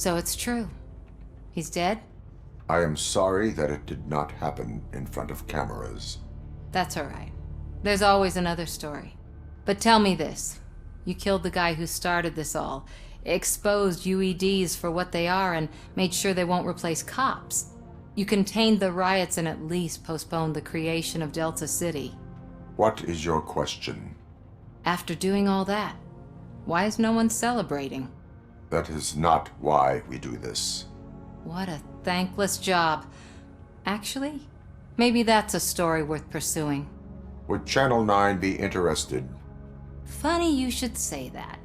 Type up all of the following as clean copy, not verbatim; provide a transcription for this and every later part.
So it's true. He's dead? I am sorry that it did not happen in front of cameras. That's all right. There's always another story. But tell me this. You killed the guy who started this all, exposed UEDs for what they are, and made sure they won't replace cops. You contained the riots and at least postponed the creation of Delta City. What is your question? After doing all that, why is no one celebrating? That is not why we do this. What a thankless job. Actually, maybe that's a story worth pursuing. Would Channel 9 be interested? Funny you should say that.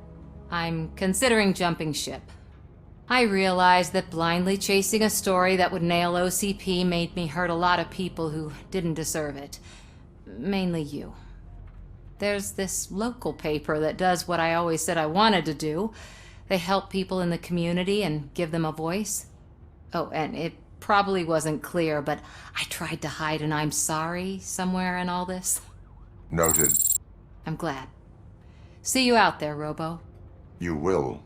I'm considering jumping ship. I realized that blindly chasing a story that would nail OCP made me hurt a lot of people who didn't deserve it. Mainly you. There's this local paper that does what I always said I wanted to do. They help people in the community and give them a voice. Oh, and it probably wasn't clear, but I tried to hide an I'm sorry somewhere in all this. Noted. I'm glad. See you out there, Robo. You will.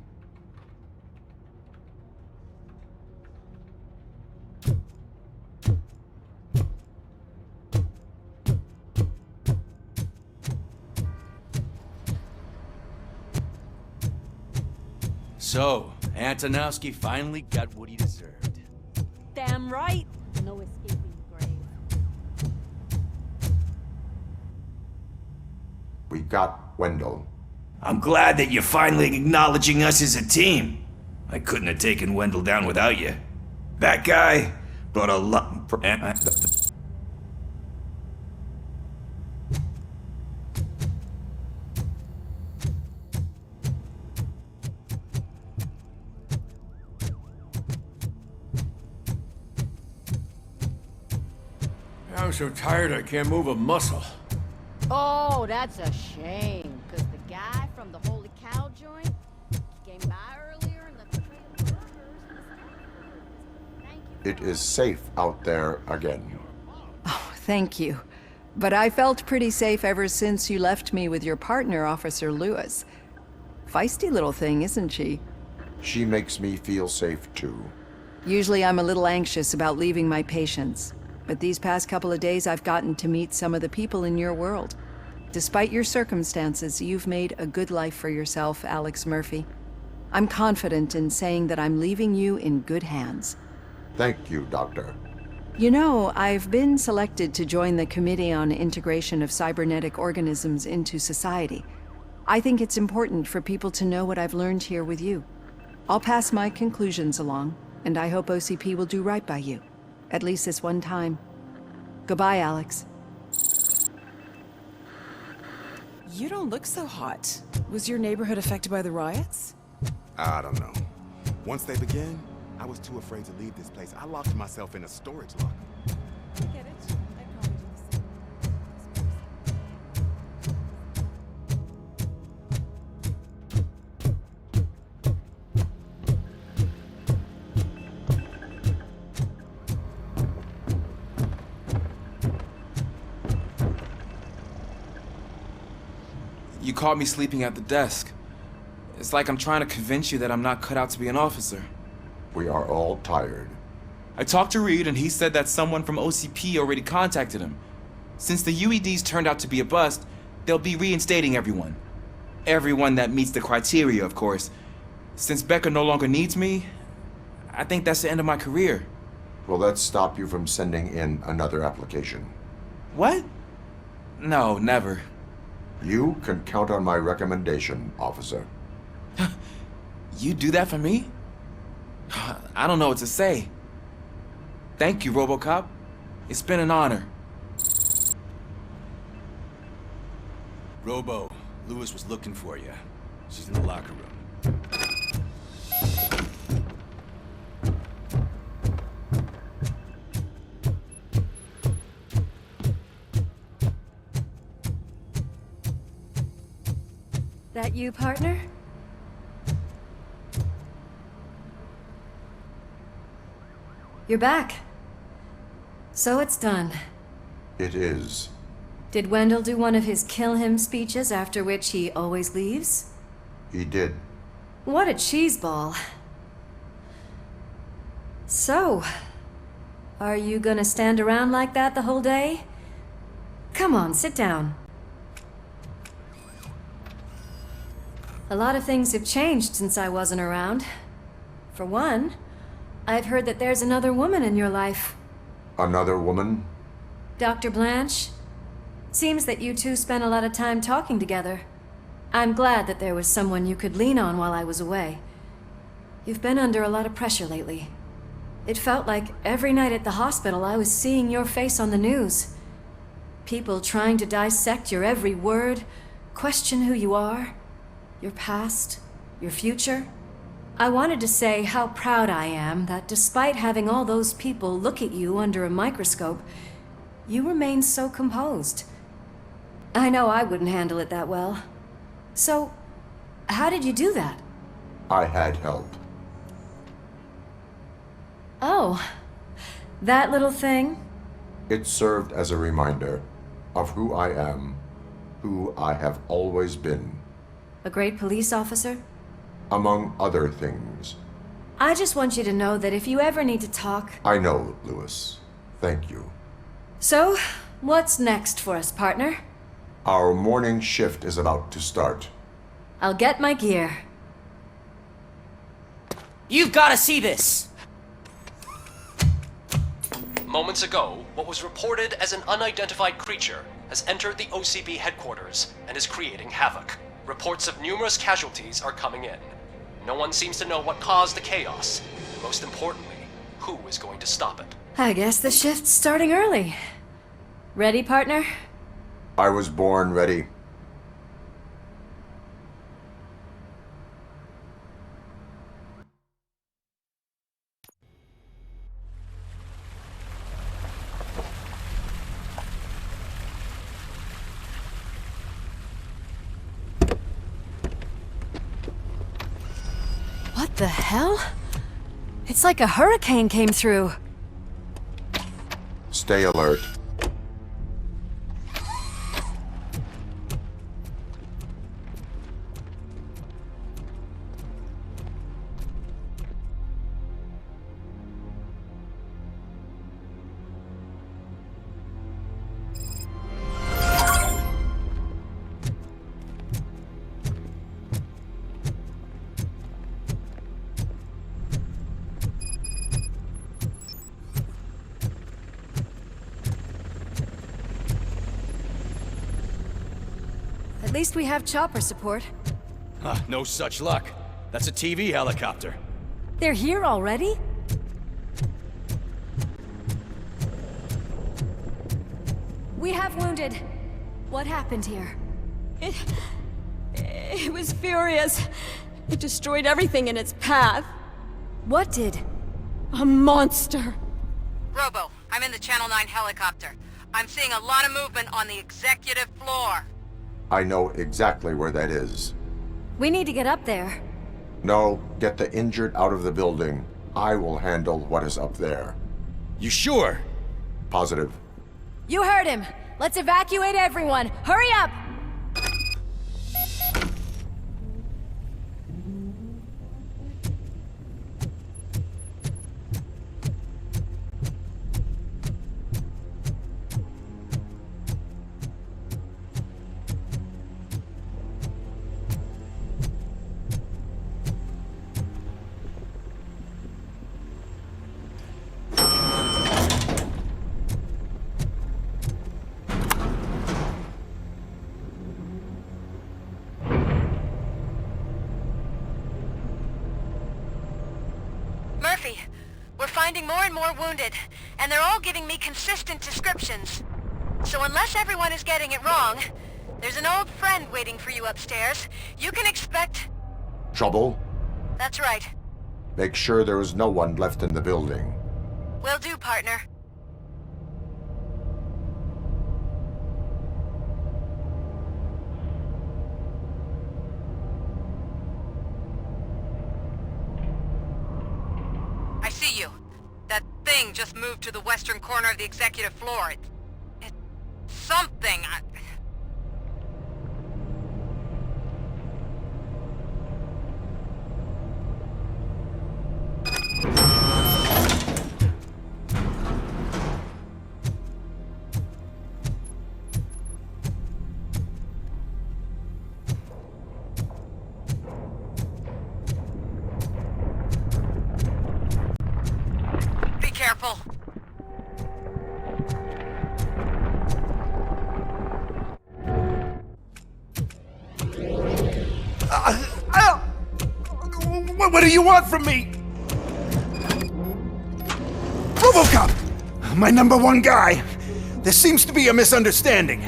So, Antonowski finally got what he deserved. Damn right. No escaping the grave. We got Wendell. I'm glad that you're finally acknowledging us as a team. I couldn't have taken Wendell down without you. That guy brought a lot... I'm so tired I can't move a muscle. Oh, that's a shame. Because the guy from the Holy Cow joint came by earlier and left a trail of burgers. Thank you. It is safe out there again. Oh, thank you. But I felt pretty safe ever since you left me with your partner, Officer Lewis. Feisty little thing, isn't she? She makes me feel safe too. Usually I'm a little anxious about leaving my patients. But these past couple of days I've gotten to meet some of the people in your world. Despite your circumstances, you've made a good life for yourself, Alex Murphy. I'm confident in saying that I'm leaving you in good hands. Thank you, Doctor. You know, I've been selected to join the Committee on Integration of Cybernetic Organisms into Society. I think it's important for people to know what I've learned here with you. I'll pass my conclusions along, and I hope OCP will do right by you. At least this one time. Goodbye, Alex. You don't look so hot. Was your neighborhood affected by the riots? I don't know. Once they began, I was too afraid to leave this place. I locked myself in a storage locker. I get it. I'd probably do the same. You caught me sleeping at the desk. It's like I'm trying to convince you that I'm not cut out to be an officer. We are all tired. I talked to Reed and he said that someone from OCP already contacted him. Since the UEDs turned out to be a bust, they'll be reinstating everyone. Everyone that meets the criteria, of course. Since Becca no longer needs me, I think that's the end of my career. Will that stop you from sending in another application? What? No, never. You can count on my recommendation, officer. You do that for me? I don't know what to say. Thank you, RoboCop. It's been an honor. Robo, Lewis was looking for you. She's in the locker room. That you, partner? You're back. So it's done. It is. Did Wendell do one of his kill him speeches after which he always leaves? He did. What a cheeseball. So, are you gonna stand around like that the whole day? Come on, sit down. A lot of things have changed since I wasn't around. For one, I've heard that there's another woman in your life. Another woman? Dr. Blanche? Seems that you two spent a lot of time talking together. I'm glad that there was someone you could lean on while I was away. You've been under a lot of pressure lately. It felt like every night at the hospital I was seeing your face on the news. People trying to dissect your every word, question who you are, your past, your future. I wanted to say how proud I am that despite having all those people look at you under a microscope, you remain so composed. I know I wouldn't handle it that well. So, how did you do that? I had help. Oh, that little thing? It served as a reminder of who I am, who I have always been. A great police officer? Among other things. I just want you to know that if you ever need to talk... I know, Lewis. Thank you. So, what's next for us, partner? Our morning shift is about to start. I'll get my gear. You've got to see this! Moments ago, what was reported as an unidentified creature has entered the OCP headquarters and is creating havoc. Reports of numerous casualties are coming in. No one seems to know what caused the chaos, and most importantly, who is going to stop it. I guess the shift's starting early. Ready, partner? I was born ready. What the hell? It's like a hurricane came through. Stay alert. At least we have chopper support. No such luck. That's a TV helicopter. They're here already? We have wounded. What happened here? It was furious. It destroyed everything in its path. What did? A monster. Robo, I'm in the Channel 9 helicopter. I'm seeing a lot of movement on the executive floor. I know exactly where that is. We need to get up there. No, get the injured out of the building. I will handle what is up there. You sure? Positive. You heard him. Let's evacuate everyone. Hurry up! Murphy, we're finding more and more wounded, and they're all giving me consistent descriptions. So unless everyone is getting it wrong, there's an old friend waiting for you upstairs. You can expect... Trouble? That's right. Make sure there is no one left in the building. Will do, partner. I see you. That thing just moved to the western corner of the executive floor. It's something. careful. What do you want from me? ROBOCOP! My #1 guy. There seems to be a misunderstanding.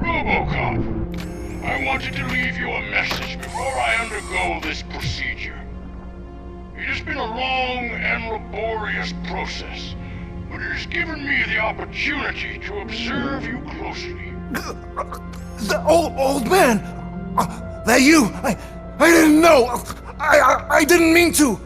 ROBOCOP, I wanted to leave you a message before I undergo this procedure. It has been a long and laborious process, but it has given me the opportunity to observe you closely. The old man! That you! I didn't know! I didn't mean to!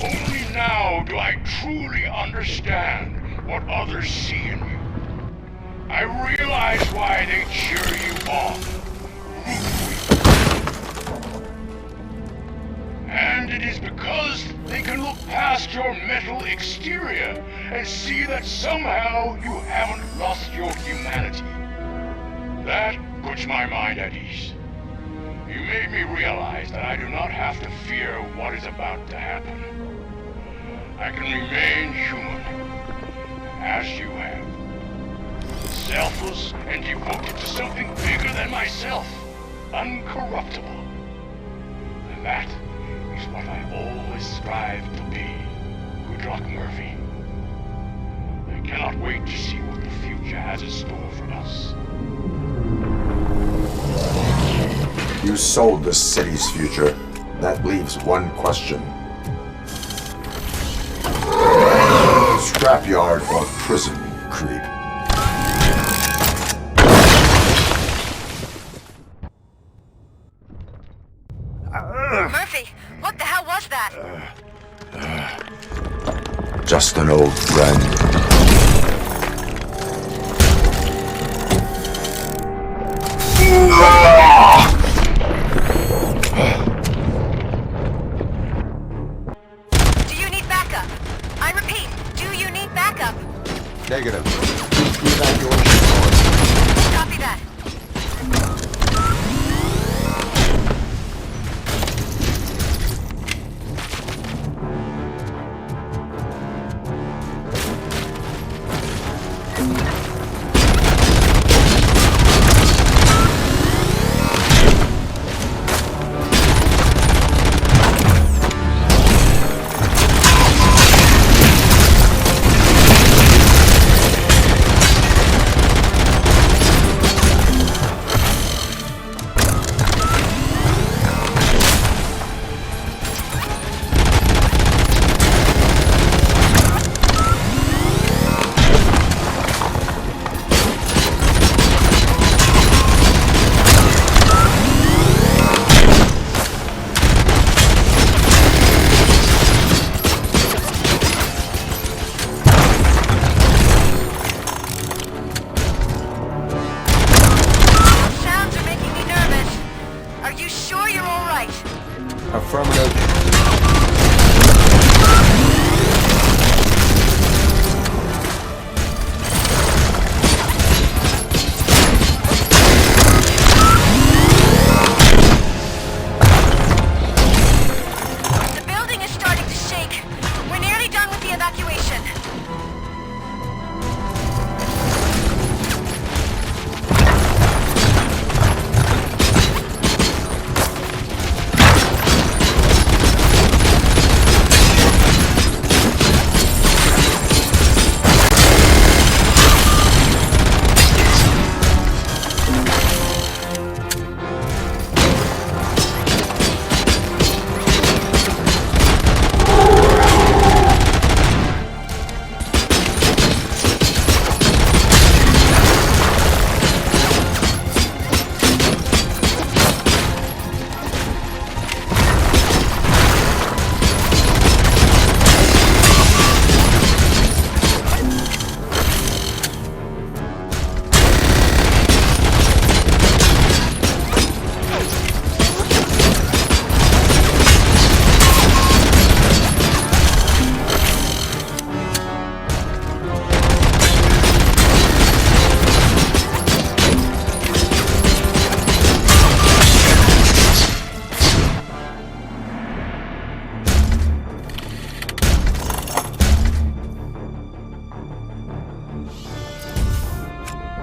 Only now do I truly understand what others see in you. I realize why they cheer you on, root for you. And it is because they can look past your metal exterior and see that somehow you haven't lost your humanity. That puts my mind at ease. You made me realize that I do not have to fear what is about to happen. I can remain human, as you have. Selfless and devoted to something bigger than myself, uncorruptible. And that is what I always strive to be. Good luck, Murphy. I cannot wait to see what the future has in store for us. You sold the city's future. That leaves one question. Scrapyard or prison, creep? Murphy, what the hell was that? Just an old friend. Do you need backup? I repeat, do you need backup? Negative. Copy that.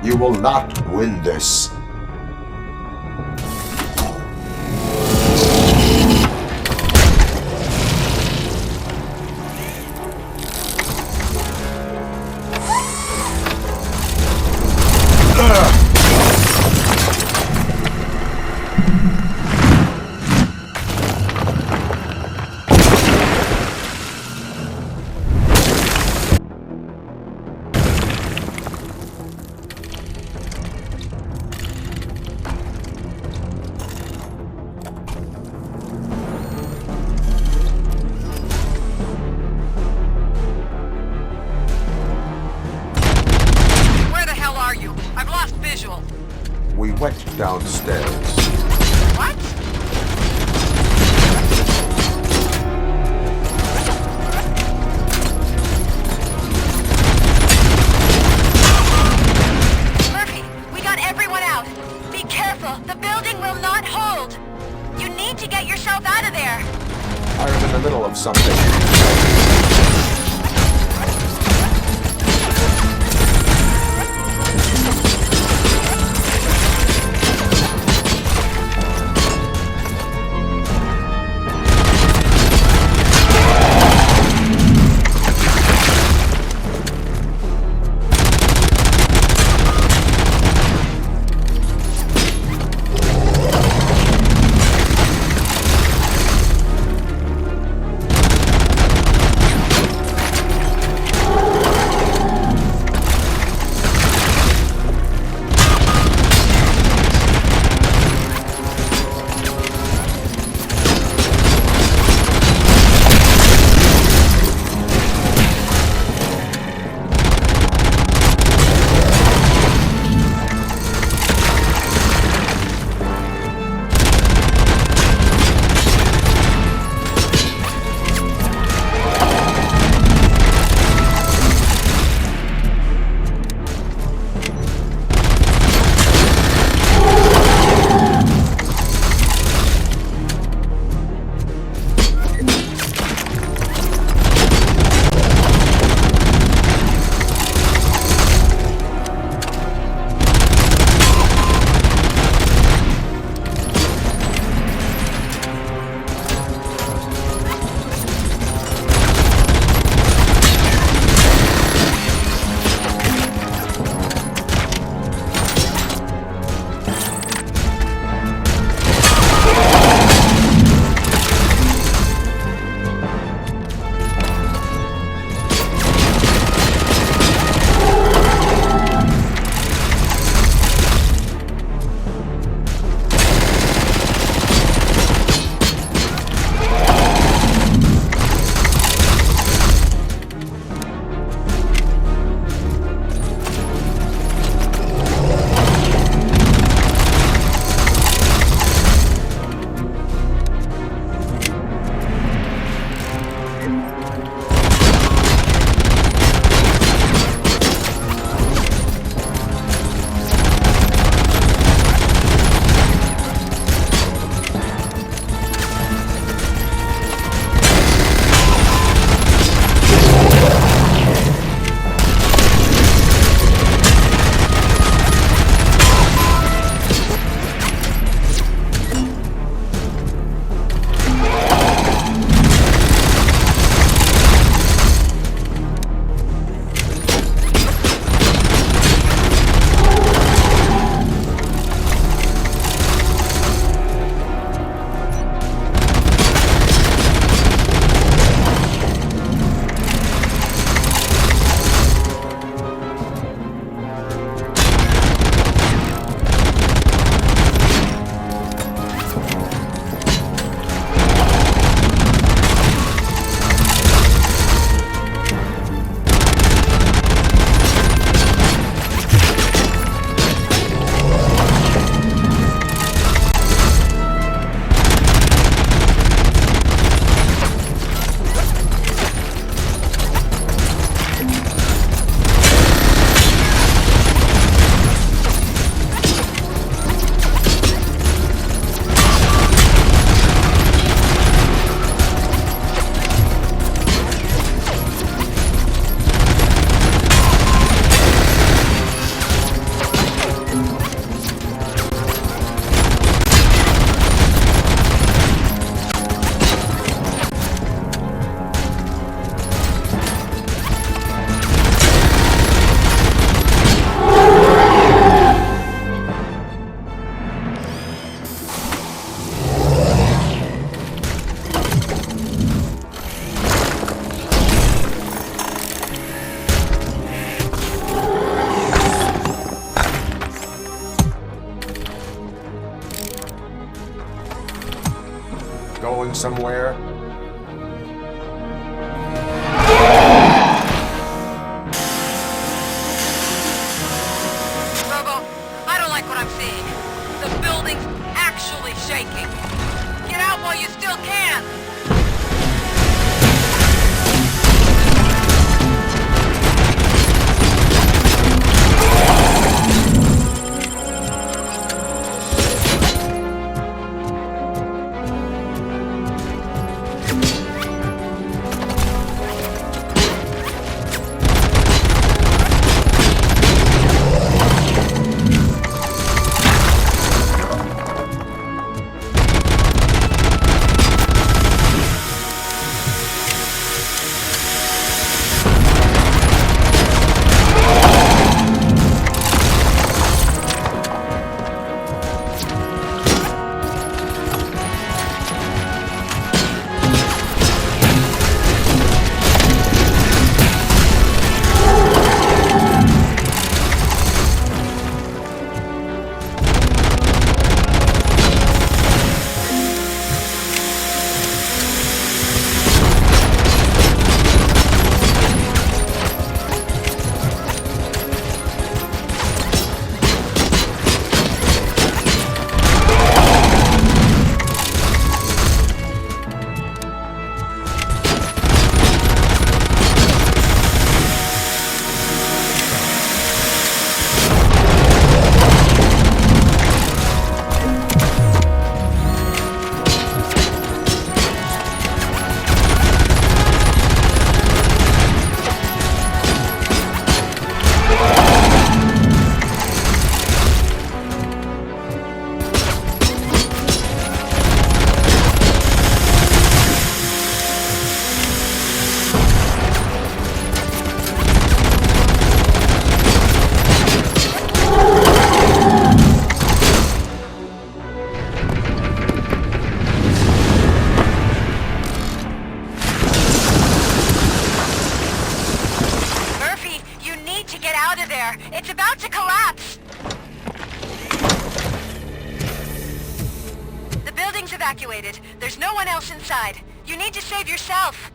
You will not win this. We went downstairs. What? Murphy, we got everyone out. Be careful. The building will not hold. You need to get yourself out of there. I am in the middle of something. somewhere? Robo, I don't like what I'm seeing. The building's actually shaking. Get out while you still can! It's about to collapse! The building's evacuated. There's no one else inside. You need to save yourself.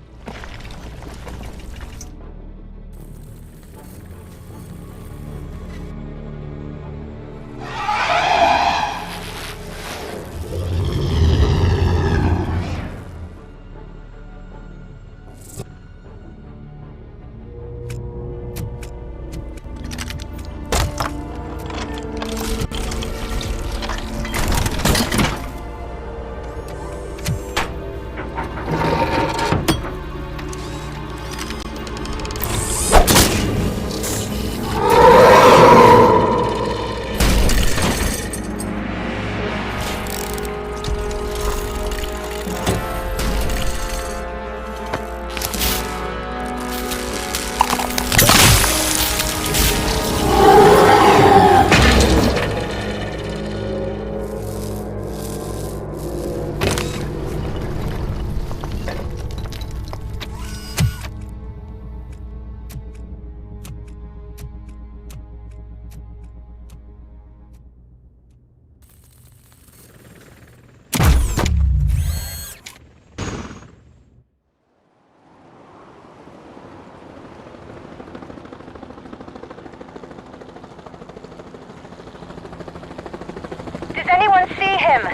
Does anyone see him?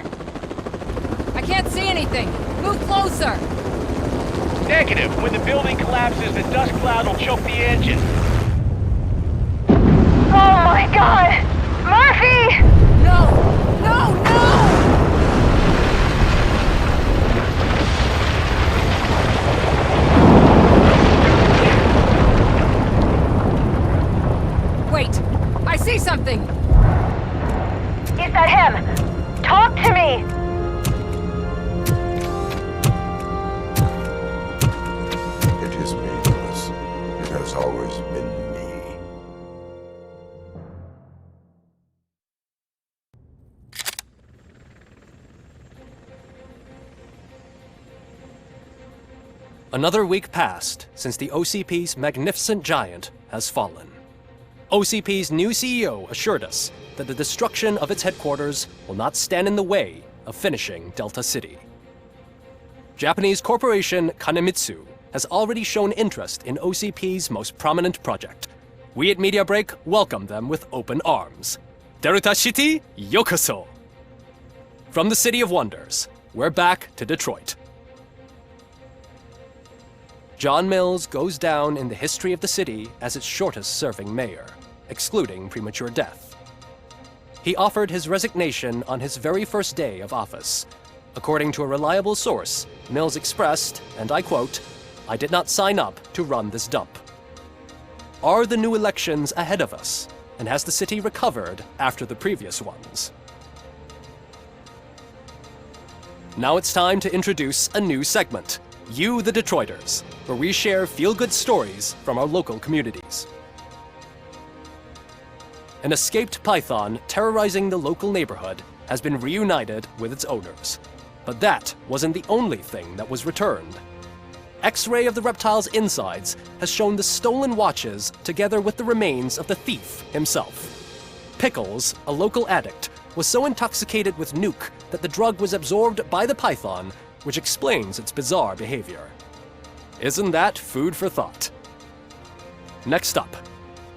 I can't see anything. Move closer. Negative. When the building collapses, the dust cloud will choke the engine. Oh my god! Murphy! No! No! No! Wait! I see something! Is that him? Talk to me! It is me, Lewis. It has always been me. Another week passed since the OCP's magnificent giant has fallen. OCP's new CEO assured us that the destruction of its headquarters will not stand in the way of finishing Delta City. Japanese corporation Kanemitsu has already shown interest in OCP's most prominent project. We at Media Break welcome them with open arms. Delta City, yokoso! From the City of Wonders, we're back to Detroit. John Mills goes down in the history of the city as its shortest-serving mayor, excluding premature death. He offered his resignation on his very first day of office. According to a reliable source, Mills expressed, and I quote, "I did not sign up to run this dump." Are the new elections ahead of us? And has the city recovered after the previous ones? Now it's time to introduce a new segment, You the Detroiters, where we share feel-good stories from our local communities. An escaped python terrorizing the local neighborhood has been reunited with its owners. But that wasn't the only thing that was returned. X-ray of the reptile's insides has shown the stolen watches together with the remains of the thief himself. Pickles, a local addict, was so intoxicated with nuke that the drug was absorbed by the python, which explains its bizarre behavior. Isn't that food for thought? Next up,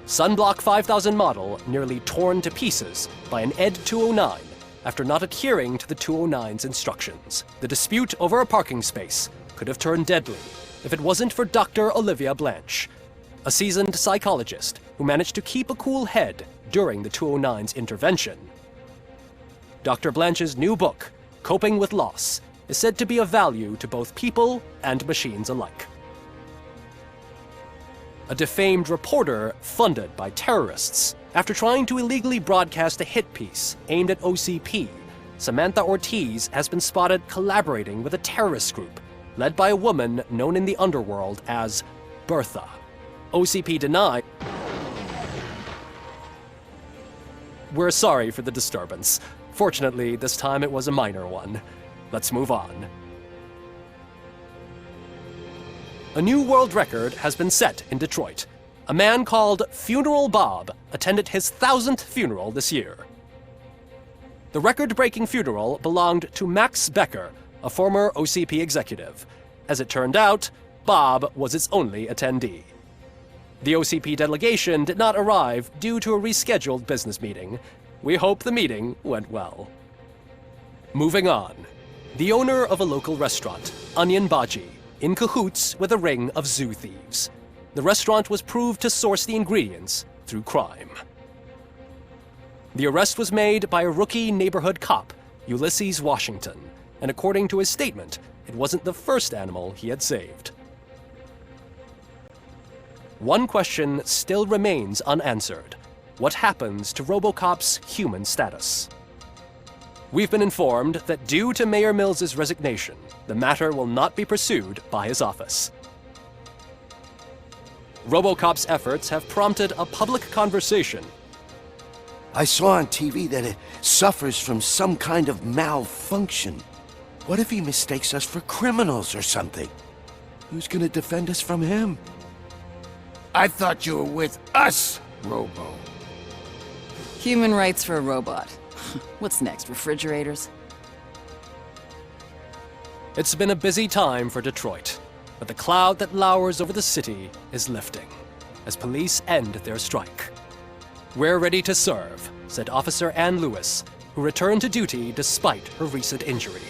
Sunblock 5000 model nearly torn to pieces by an Ed 209 after not adhering to the 209's instructions. The dispute over a parking space could have turned deadly if it wasn't for Dr. Olivia Blanche, a seasoned psychologist who managed to keep a cool head during the 209's intervention. Dr. Blanche's new book, Coping with Loss, is said to be of value to both people and machines alike. A defamed reporter funded by terrorists after trying to illegally broadcast a hit piece aimed at OCP, Samantha Ortiz has been spotted collaborating with a terrorist group led by a woman known in the underworld as Bertha. OCP denied. We're sorry for the disturbance. Fortunately, this time it was a minor one. Let's move on. A new world record has been set in Detroit. A man called Funeral Bob attended his 1000th funeral this year. The record-breaking funeral belonged to Max Becker, a former OCP executive. As it turned out, Bob was its only attendee. The OCP delegation did not arrive due to a rescheduled business meeting. We hope the meeting went well. Moving on. The owner of a local restaurant, Onion Baji, in cahoots with a ring of zoo thieves. The restaurant was proved to source the ingredients through crime. The arrest was made by a rookie neighborhood cop, Ulysses Washington, and according to his statement, it wasn't the first animal he had saved. One question still remains unanswered. What happens to ROBOCOP's human status? We've been informed that due to Mayor Mills's resignation, the matter will not be pursued by his office. ROBOCOP's efforts have prompted a public conversation. I saw on TV that it suffers from some kind of malfunction. What if he mistakes us for criminals or something? Who's gonna defend us from him? I thought you were with us, Robo. Human rights for a robot. What's next, refrigerators? It's been a busy time for Detroit, but the cloud that lowers over the city is lifting as police end their strike. "We're ready to serve," said Officer Ann Lewis, who returned to duty despite her recent injury.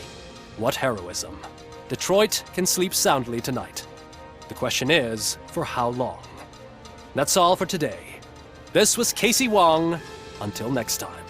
What heroism. Detroit can sleep soundly tonight. The question is, for how long? That's all for today. This was Casey Wong. Until next time.